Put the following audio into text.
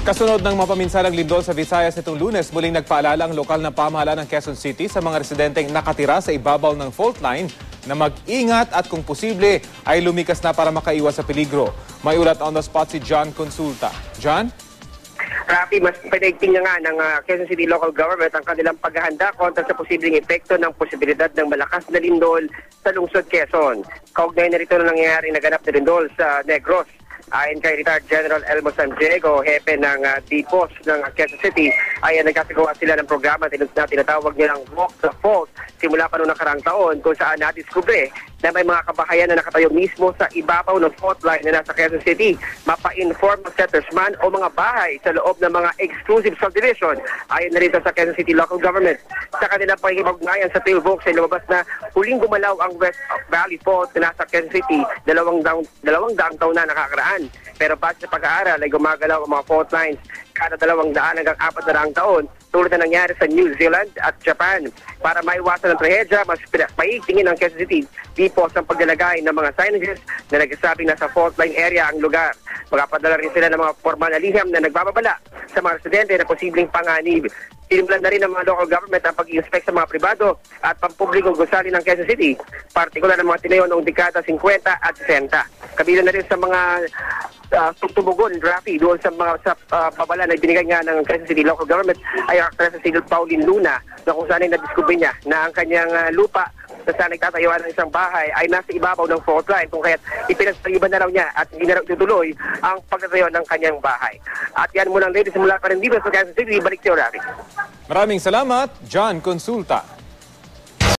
Kasunod ng mapaminsalang lindol sa Visayas nitong Lunes, muling nagpaalala ang lokal na pamahalaan ng Quezon City sa mga residenteng nakatira sa ibabaw ng fault line na mag-ingat at kung posible ay lumikas na para makaiwas sa peligro. May ulat on the spot si John Consulta. John? Rafi, mas pinaigting na nga ng Quezon City Local Government ang kanilang paghahanda kontra sa posibleng epekto ng posibilidad ng malakas na lindol sa lungsod Quezon. Kaugnay na rito na nangyayari naganap na lindol sa Negros. Ayon kay Retired General Elmo San Diego, hepe ng DPOS ng Quezon City, ay nagkasagawa sila ng programa na tinatawag nilang Walk the Fault simula pa noong nakaraang taon kung saan nadiskubre na may mga kabahayan na nakatayo mismo sa ibabaw ng fault line na nasa Quezon City. Mapa-inform ng setters man o mga bahay sa loob ng mga exclusive subdivision. Ayon na rin sa Quezon City Local Government. Sa kanilang pakikipag-ugnayan sa Philvox ay lumabas na huling gumalaw ang West Valley Fault na nasa Quezon City dalawang daang taon na nakakaraan. Pero base sa pag-aaral ay gumagalaw ang mga fault lines kada 200 hanggang 400 taon tulad na nangyari sa New Zealand at Japan. Para maiwasan ang trahedya, mas paigtingin ng Quezon City DPOS ang paglalagay ng mga signages na nagsasabing nasa fault line area ang lugar. Magapadala rin sila ng mga formal na liham na nagbababala sa mga residente na posibleng panganib. Tinimulan na rin ng mga local government ang pag-i-inspect sa mga pribado at pampublikong gusali ng Quezon City, partikular ng mga tinayo noong dekada 50 at 60. Kabilang na rin sa mga tumugon, Rafi, doon sa mga babala na ibinigay nga ng Quezon City Local Government ay ang President City Pauline Luna na kung saan ay nadiskubre niya na ang kanyang lupa na saan nagtatayuan ng isang bahay ay nasa ibabaw ng fault line kung kaya't ipinagpaliban na raw niya at hindi na raw itutuloy ang pagtatayo ng kanyang bahay. At yan muna ang ladies mula pa rin dito sa Quezon City. Balik siya, Rafi. Maraming salamat, John Consulta.